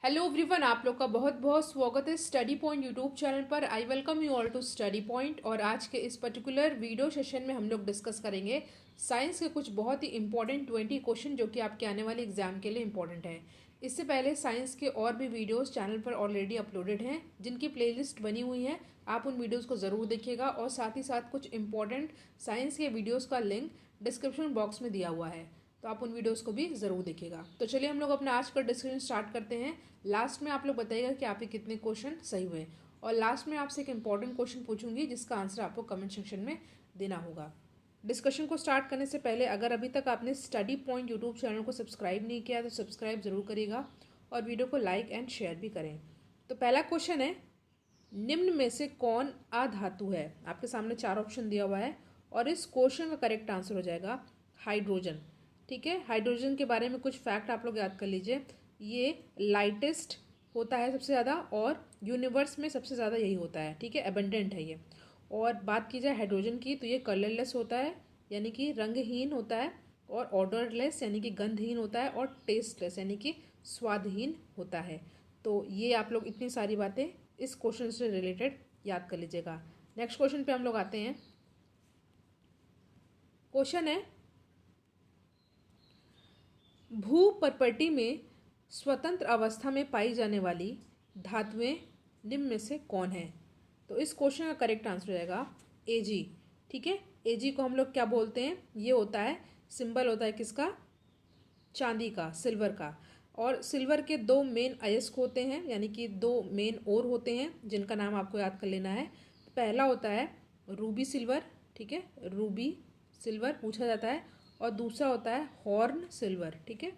Hello everyone, आप लोग का बहुत बहुत स्वागत है स्टडी पॉइंट यूट्यूब चैनल पर। I welcome you all to Study Point. और आज के इस पर्टिकुलर वीडियो सेशन में हम लोग डिस्कस करेंगे साइंस के कुछ बहुत ही इंपॉर्टेंट 20 क्वेश्चन जो कि आपके आने वाले एग्जाम के लिए इंपॉर्टेंट है। इससे पहले साइंस के और भी वीडियोस चैनल पर ऑलरेडी अपलोडेड हैं जिनकी प्लेलिस्ट बनी हुई है। आप उन वीडियोज़ को ज़रूर देखिएगा और साथ ही साथ कुछ इंपॉर्टेंट साइंस के वीडियोज़ का लिंक डिस्क्रिप्शन बॉक्स में दिया हुआ है, तो आप उन वीडियोस को भी ज़रूर देखिएगा। तो चलिए हम लोग अपना आज का डिस्कशन स्टार्ट करते हैं। लास्ट में आप लोग बताइएगा कि आपके कितने क्वेश्चन सही हुए, और लास्ट में आपसे एक इंपॉर्टेंट क्वेश्चन पूछूंगी जिसका आंसर आपको कमेंट सेक्शन में देना होगा। डिस्कशन को स्टार्ट करने से पहले अगर अभी तक आपने स्टडी पॉइंट यूट्यूब चैनल को सब्सक्राइब नहीं किया तो सब्सक्राइब जरूर करिएगा और वीडियो को लाइक एंड शेयर भी करें। तो पहला क्वेश्चन है, निम्न में से कौन अधातु है? आपके सामने 4 ऑप्शन दिया हुआ है और इस क्वेश्चन का करेक्ट आंसर हो जाएगा हाइड्रोजन। ठीक है, हाइड्रोजन के बारे में कुछ फैक्ट आप लोग याद कर लीजिए। ये लाइटेस्ट होता है सबसे ज़्यादा और यूनिवर्स में सबसे ज़्यादा यही होता है। ठीक है, एबंडेंट है ये। और बात की जाए हाइड्रोजन की तो ये कलरलेस होता है यानी कि रंगहीन होता है, और ऑर्डरलेस यानी कि गंधहीन होता है, और टेस्टलेस यानी कि स्वादहीन होता है। तो ये आप लोग इतनी सारी बातें इस क्वेश्चन से रिलेटेड याद कर लीजिएगा। नेक्स्ट क्वेश्चन पे हम लोग आते हैं। क्वेश्चन है, भूपर्पटी में स्वतंत्र अवस्था में पाई जाने वाली धातुएं निम्न में से कौन है? तो इस क्वेश्चन का करेक्ट आंसर हो जाएगा Ag। ठीक है, Ag को हम लोग क्या बोलते हैं? ये होता है, सिंबल होता है किसका? चांदी का, सिल्वर का। और सिल्वर के 2 मेन अयस्क होते हैं यानी कि 2 मेन ओर होते हैं जिनका नाम आपको याद कर लेना है। पहला होता है रूबी सिल्वर। ठीक है, रूबी सिल्वर पूछा जाता है। और दूसरा होता है हॉर्न सिल्वर। ठीक है,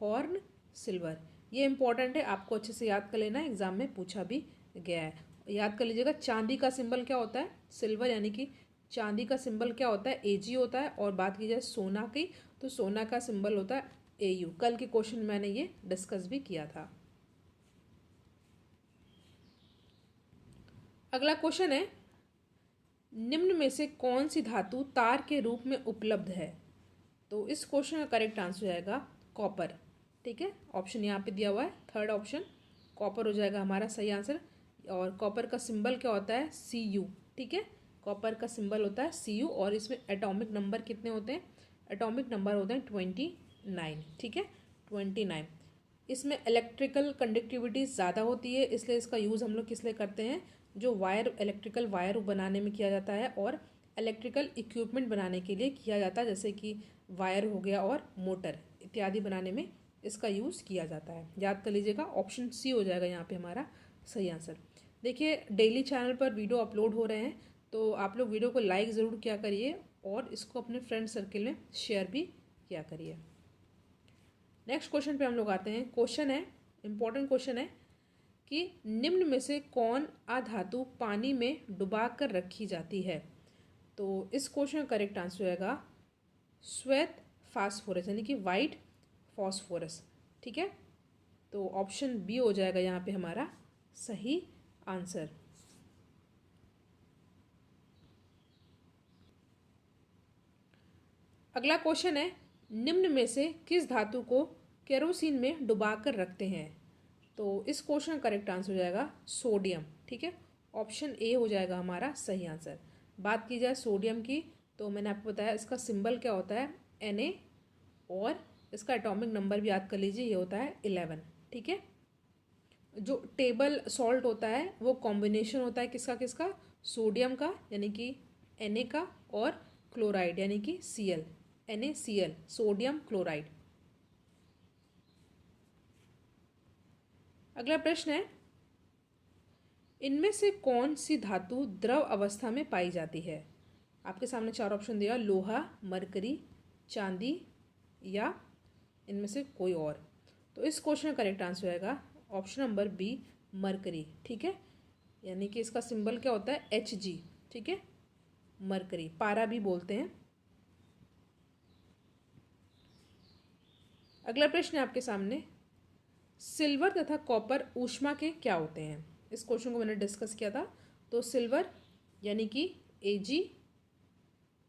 हॉर्न सिल्वर। ये इंपॉर्टेंट है, आपको अच्छे से याद कर लेना है, एग्जाम में पूछा भी गया है। याद कर लीजिएगा, चांदी का सिंबल क्या होता है? सिल्वर, यानी कि चांदी का सिंबल क्या होता है? Ag होता है। और बात की जाए सोना की तो सोना का सिंबल होता है Au। कल के क्वेश्चन में मैंने ये डिस्कस भी किया था। अगला क्वेश्चन है, निम्न में से कौन सी धातु तार के रूप में उपलब्ध है? तो इस क्वेश्चन का करेक्ट आंसर हो जाएगा कॉपर। ठीक है, ऑप्शन यहाँ पे दिया हुआ है, थर्ड ऑप्शन कॉपर हो जाएगा हमारा सही आंसर। और कॉपर का सिंबल क्या होता है? Cu। ठीक है, कॉपर का सिंबल होता है Cu। और इसमें एटॉमिक नंबर कितने होते हैं? एटॉमिक नंबर होते हैं 29। ठीक है, 29। इसमें इलेक्ट्रिकल कंडक्टिविटी ज़्यादा होती है, इसलिए इसका यूज़ हम लोग किस लिए करते हैं? जो वायर, इलेक्ट्रिकल वायर बनाने में किया जाता है और इलेक्ट्रिकल इक्विपमेंट बनाने के लिए किया जाता है, जैसे कि वायर हो गया और मोटर इत्यादि बनाने में इसका यूज़ किया जाता है। याद कर लीजिएगा, ऑप्शन सी हो जाएगा यहाँ पे हमारा सही आंसर। देखिए, डेली चैनल पर वीडियो अपलोड हो रहे हैं, तो आप लोग वीडियो को लाइक ज़रूर किया करिए और इसको अपने फ्रेंड सर्किल में शेयर भी किया करिए। नेक्स्ट क्वेश्चन पे हम लोग आते हैं। क्वेश्चन है, इंपॉर्टेंट क्वेश्चन है कि निम्न में से कौन अधातु पानी में डुबा कर रखी जाती है? तो इस क्वेश्चन का करेक्ट आंसर होगा श्वेत फास्फोरस यानी कि वाइट फॉस्फोरस। ठीक है, तो ऑप्शन बी हो जाएगा यहाँ पे हमारा सही आंसर। अगला क्वेश्चन है, निम्न में से किस धातु को केरोसिन में डुबा कर रखते हैं? तो इस क्वेश्चन का करेक्ट आंसर हो जाएगा सोडियम। ठीक है, ऑप्शन ए हो जाएगा हमारा सही आंसर। बात की जाए सोडियम की तो मैंने आपको बताया इसका सिंबल क्या होता है? Na। और इसका एटॉमिक नंबर भी याद कर लीजिए, ये होता है 11। ठीक है, जो टेबल सॉल्ट होता है वो कॉम्बिनेशन होता है किसका किसका? सोडियम का यानी कि Na का, और क्लोराइड यानी कि Cl, NaCl, सोडियम क्लोराइड। अगला प्रश्न है, इनमें से कौन सी धातु द्रव अवस्था में पाई जाती है? आपके सामने 4 ऑप्शन दिया, लोहा, मरकरी, चांदी या इनमें से कोई और। तो इस क्वेश्चन का करेक्ट आंसर आएगा ऑप्शन नंबर बी, मरकरी। ठीक है, यानी कि इसका सिंबल क्या होता है? Hg। ठीक है, मरकरी, पारा भी बोलते हैं। अगला प्रश्न है आपके सामने, सिल्वर तथा कॉपर ऊष्मा के क्या होते हैं? इस क्वेश्चन को मैंने डिस्कस किया था। तो सिल्वर यानी कि Ag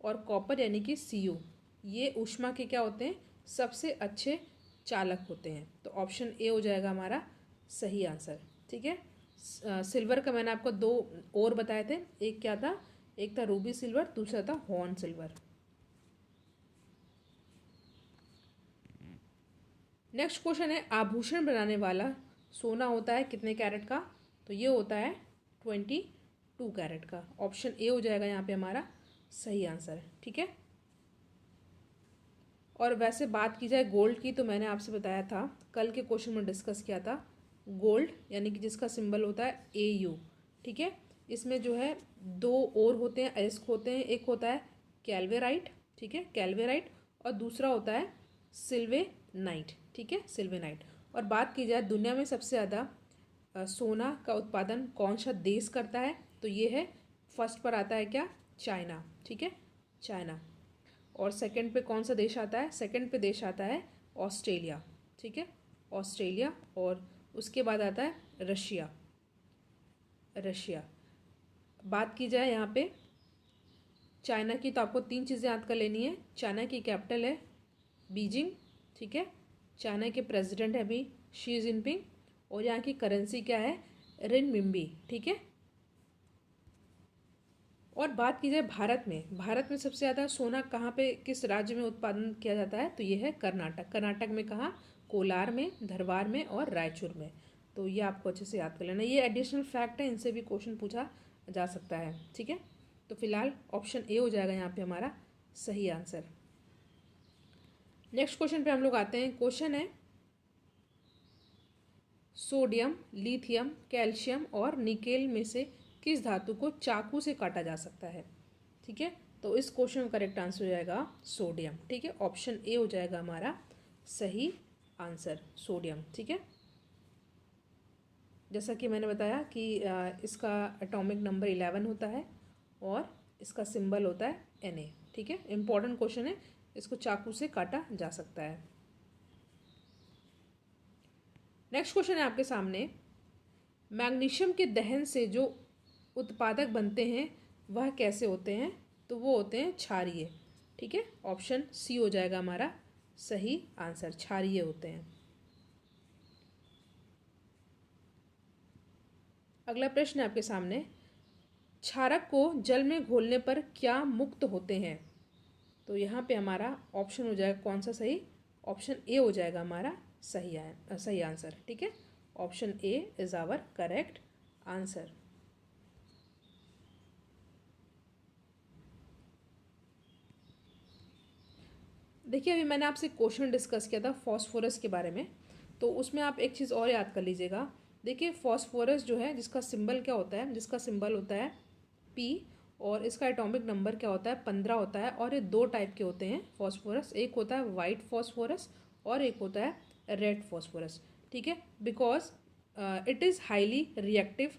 और कॉपर यानी कि Cu, ये ऊष्मा के क्या होते हैं? सबसे अच्छे चालक होते हैं। तो ऑप्शन ए हो जाएगा हमारा सही आंसर। ठीक है, सिल्वर का मैंने आपको दो और बताए थे, एक क्या था, एक था रूबी सिल्वर, दूसरा था हॉर्न सिल्वर। नेक्स्ट क्वेश्चन है, आभूषण बनाने वाला सोना होता है कितने कैरेट का? तो ये होता है 22 कैरेट का। ऑप्शन ए हो जाएगा यहाँ पे हमारा सही आंसर। ठीक है, और वैसे बात की जाए गोल्ड की, तो मैंने आपसे बताया था, कल के क्वेश्चन में डिस्कस किया था, गोल्ड यानी कि जिसका सिंबल होता है AU। ठीक है, इसमें जो है दो और होते हैं, अयस्क होते हैं, एक होता है कैल्वेराइट, ठीक है, कैल्वेराइट, और दूसरा होता है सिल्वेनाइट। ठीक है, सिल्वेनाइट। और बात की जाए दुनिया में सबसे ज़्यादा सोना का उत्पादन कौन सा देश करता है? तो ये है, फर्स्ट पर आता है क्या, चाइना। ठीक है, चाइना। और सेकंड पे कौन सा देश आता है? सेकंड पे देश आता है ऑस्ट्रेलिया। ठीक है, ऑस्ट्रेलिया। और उसके बाद आता है रशिया। रशिया। बात की जाए यहाँ पे चाइना की, तो आपको तीन चीज़ें याद कर लेनी है। चाइना की कैपिटल है बीजिंग। ठीक है, चाइना के प्रेसिडेंट है अभी शी जिनपिंग, और यहाँ की करेंसी क्या है, रिनमिंबी। ठीक है, और बात की जाए भारत में, भारत में सबसे ज़्यादा सोना कहाँ पे, किस राज्य में उत्पादन किया जाता है? तो ये है कर्नाटक। कर्नाटक में कहाँ? कोलार में, धरवार में और रायचूर में। तो ये आपको अच्छे से याद कर लेना, ये एडिशनल फैक्ट है, इनसे भी क्वेश्चन पूछा जा सकता है। ठीक है, तो फिलहाल ऑप्शन ए हो जाएगा यहाँ पे हमारा सही आंसर। नेक्स्ट क्वेश्चन पे हम लोग आते हैं। क्वेश्चन है, सोडियम, लिथियम, कैल्शियम और निकेल में से किस धातु को चाकू से काटा जा सकता है? ठीक है, तो इस क्वेश्चन का करेक्ट आंसर हो जाएगा सोडियम। ठीक है, ऑप्शन ए हो जाएगा हमारा सही आंसर, सोडियम। ठीक है, जैसा कि मैंने बताया कि इसका एटॉमिक नंबर 11 होता है और इसका सिंबल होता है Na। ठीक है, इंपॉर्टेंट क्वेश्चन है, इसको चाकू से काटा जा सकता है। नेक्स्ट क्वेश्चन है आपके सामने, मैग्नीशियम के दहन से जो उत्पादक बनते हैं वह कैसे होते हैं? तो वो होते हैं क्षारीय। ठीक है, ऑप्शन सी हो जाएगा हमारा सही आंसर, क्षारीय होते हैं। अगला प्रश्न है आपके सामने, क्षारक को जल में घोलने पर क्या मुक्त होते हैं? तो यहाँ पे हमारा ऑप्शन हो जाएगा कौन सा सही? ऑप्शन ए हो जाएगा हमारा सही आंसर। ठीक है, option A is our correct answer. देखिए, अभी मैंने आपसे क्वेश्चन डिस्कस किया था फॉस्फोरस के बारे में, तो उसमें आप एक चीज़ और याद कर लीजिएगा। देखिए, फॉस्फोरस जो है, जिसका सिंबल क्या होता है? जिसका सिंबल होता है P, और इसका एटॉमिक नंबर क्या होता है? 15 होता है। और ये दो टाइप के होते हैं फॉस्फोरस, एक होता है वाइट फॉस्फोरस और एक होता है रेड फॉस्फोरस। ठीक है, because it is highly reactive,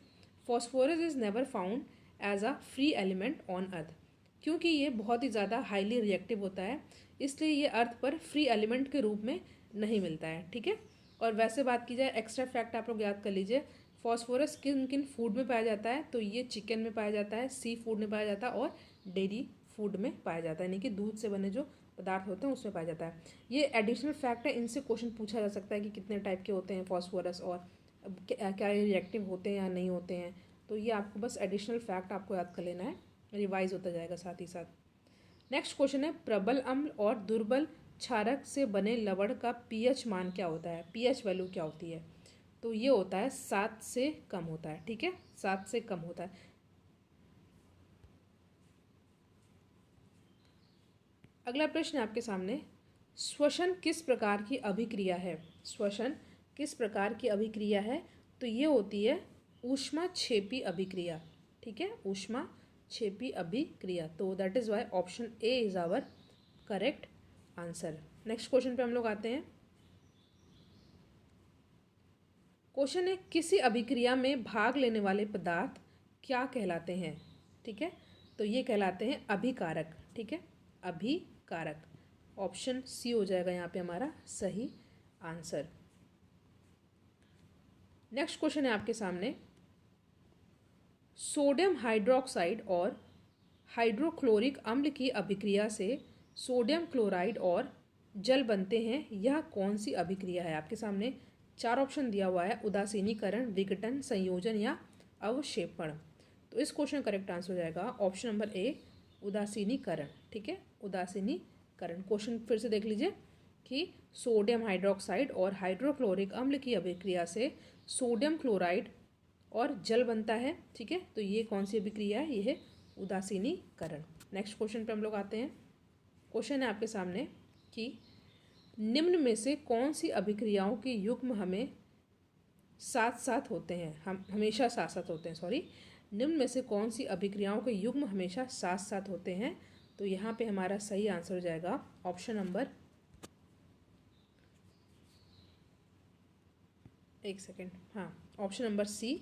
phosphorus is never found as a free element on earth. क्योंकि ये बहुत ही ज़्यादा हाईली रिएक्टिव होता है, इसलिए ये अर्थ पर फ्री एलिमेंट के रूप में नहीं मिलता है। ठीक है, और वैसे बात की जाए, एक्स्ट्रा फैक्ट आप लोग याद कर लीजिए, फॉस्फोरस किन किन फूड में पाया जाता है? तो ये चिकन में पाया जाता है, सी फूड में पाया जाता है और डेयरी फूड में पाया जाता है, यानी कि दूध से बने जो पदार्थ होते हैं उसमें पाया जाता है। ये एडिशनल फैक्ट है, इनसे क्वेश्चन पूछा जा सकता है कि कितने टाइप के होते हैं फॉस्फोरस, और क्या ये रिएक्टिव होते हैं या नहीं होते हैं। तो ये आपको बस एडिशनल फैक्ट आपको याद कर लेना है, रिवाइज होता जाएगा साथ ही साथ। नेक्स्ट क्वेश्चन है, प्रबल अम्ल और दुर्बल क्षारक से बने लवण का पीएच मान क्या होता है? पीएच वैल्यू क्या होती है? तो ये होता है 7 से कम होता है। ठीक है, 7 से कम होता है। अगला प्रश्न है आपके सामने, श्वसन किस प्रकार की अभिक्रिया है? श्वसन किस प्रकार की अभिक्रिया है? तो ये होती है ऊष्माक्षेपी अभिक्रिया। ठीक है, ऊष्माक्षेपी अभिक्रिया। तो that is why option A is our correct answer. Next question पे हम लोग आते हैं। क्वेश्चन है, किसी अभिक्रिया में भाग लेने वाले पदार्थ क्या कहलाते हैं? ठीक है, तो ये कहलाते हैं अभिकारक। ठीक है, अभिकारक। ऑप्शन सी हो जाएगा यहाँ पे हमारा सही आंसर। नेक्स्ट क्वेश्चन है आपके सामने, सोडियम हाइड्रोक्साइड और हाइड्रोक्लोरिक अम्ल की अभिक्रिया से सोडियम क्लोराइड और जल बनते हैं, यह कौन सी अभिक्रिया है? आपके सामने चार ऑप्शन दिया हुआ है, उदासीनीकरण, विघटन, संयोजन या अवक्षेपण। तो इस क्वेश्चन का करेक्ट आंसर हो जाएगा ऑप्शन नंबर ए, उदासीनीकरण। ठीक है, उदासीनीकरण। क्वेश्चन फिर से देख लीजिए कि सोडियम हाइड्रोक्साइड और हाइड्रोक्लोरिक अम्ल की अभिक्रिया से सोडियम क्लोराइड और जल बनता है। ठीक है, तो ये कौन सी अभिक्रिया है? ये है उदासीनीकरण। नेक्स्ट क्वेश्चन पे हम लोग आते हैं। क्वेश्चन है आपके सामने कि निम्न में से कौन सी अभिक्रियाओं के युग्म हमें साथ साथ होते हैं, हम हमेशा साथ साथ होते हैं, सॉरी, निम्न में से कौन सी अभिक्रियाओं के युग्म हमेशा साथ साथ होते हैं? तो यहाँ पे हमारा सही आंसर हो जाएगा ऑप्शन नंबर, एक सेकेंड, हाँ, ऑप्शन नंबर सी,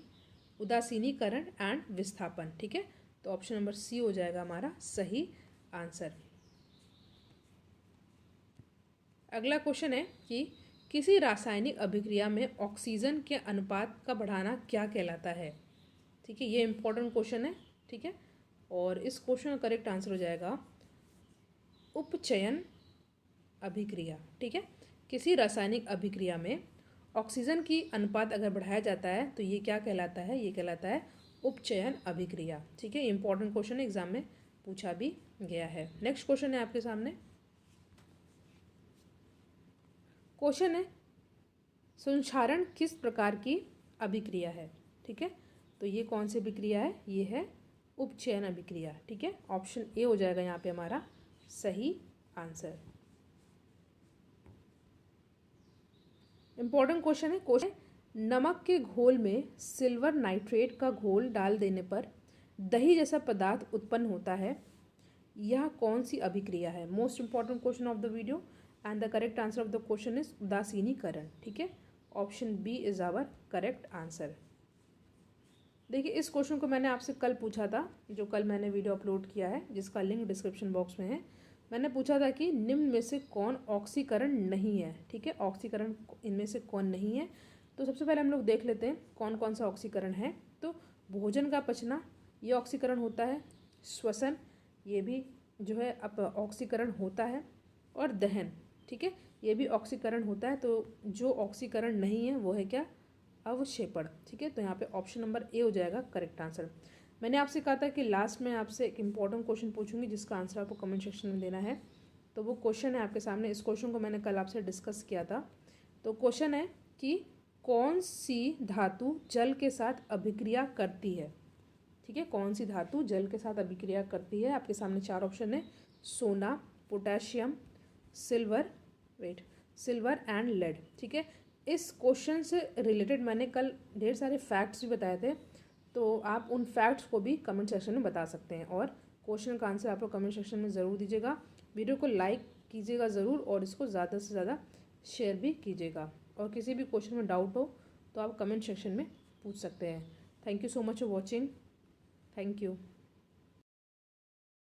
उदासीनीकरण एंड विस्थापन। ठीक है, तो ऑप्शन नंबर सी हो जाएगा हमारा सही आंसर। अगला क्वेश्चन है कि किसी रासायनिक अभिक्रिया में ऑक्सीजन के अनुपात का बढ़ाना क्या कहलाता है? ठीक है, ये इंपॉर्टेंट क्वेश्चन है। ठीक है, और इस क्वेश्चन का करेक्ट आंसर हो जाएगा उपचयन अभिक्रिया। ठीक है, किसी रासायनिक अभिक्रिया में ऑक्सीजन की अनुपात अगर बढ़ाया जाता है तो ये क्या कहलाता है? ये कहलाता है उपचयन अभिक्रिया। ठीक है, इंपॉर्टेंट क्वेश्चन है, एग्जाम में पूछा भी गया है। नेक्स्ट क्वेश्चन है आपके सामने। क्वेश्चन है संक्षारण किस प्रकार की अभिक्रिया है? ठीक है, तो ये कौन सी अभिक्रिया है? ये है उपचयन अभिक्रिया। ठीक है, ऑप्शन ए हो जाएगा यहाँ पे हमारा सही आंसर। इंपॉर्टेंट क्वेश्चन है। क्वेश्चन, नमक के घोल में सिल्वर नाइट्रेट का घोल डाल देने पर दही जैसा पदार्थ उत्पन्न होता है, यह कौन सी अभिक्रिया है? Most important question of the video and the correct answer of the question is उदासीनीकरण। ठीक है, option B is our correct answer. देखिए, इस क्वेश्चन को मैंने आपसे कल पूछा था, जो कल मैंने वीडियो अपलोड किया है जिसका लिंक डिस्क्रिप्शन बॉक्स में है। मैंने पूछा था कि निम्न में से कौन ऑक्सीकरण नहीं है? ठीक है, ऑक्सीकरण इनमें से कौन नहीं है? तो सबसे पहले हम लोग देख लेते हैं कौन कौन सा ऑक्सीकरण है। तो भोजन का पचना, ये ऑक्सीकरण होता है। श्वसन, ये भी जो है अब ऑक्सीकरण होता है। और दहन, ठीक है, ये भी ऑक्सीकरण होता है। तो जो ऑक्सीकरण नहीं है वो है क्या? अवक्षेपण। ठीक है, तो यहाँ पे ऑप्शन नंबर ए हो जाएगा करेक्ट आंसर। मैंने आपसे कहा था कि लास्ट में आपसे एक इम्पॉर्टेंट क्वेश्चन पूछूंगी जिसका आंसर आपको कमेंट सेक्शन में देना है। तो वो क्वेश्चन है आपके सामने। इस क्वेश्चन को मैंने कल आपसे डिस्कस किया था। तो क्वेश्चन है कि कौन सी धातु जल के साथ अभिक्रिया करती है? ठीक है, कौन सी धातु जल के साथ अभिक्रिया करती है? आपके सामने चार ऑप्शन है, सोना, पोटेशियम, सिल्वर एंड लेड। ठीक है, इस क्वेश्चन से रिलेटेड मैंने कल ढेर सारे फैक्ट्स भी बताए थे, तो आप उन फैक्ट्स को भी कमेंट सेक्शन में बता सकते हैं। और क्वेश्चन का आंसर आप लोग कमेंट सेक्शन में ज़रूर दीजिएगा। वीडियो को लाइक कीजिएगा ज़रूर और इसको ज़्यादा से ज़्यादा शेयर भी कीजिएगा। और किसी भी क्वेश्चन में डाउट हो तो आप कमेंट सेक्शन में पूछ सकते हैं। Thank you so much for watching. Thank you.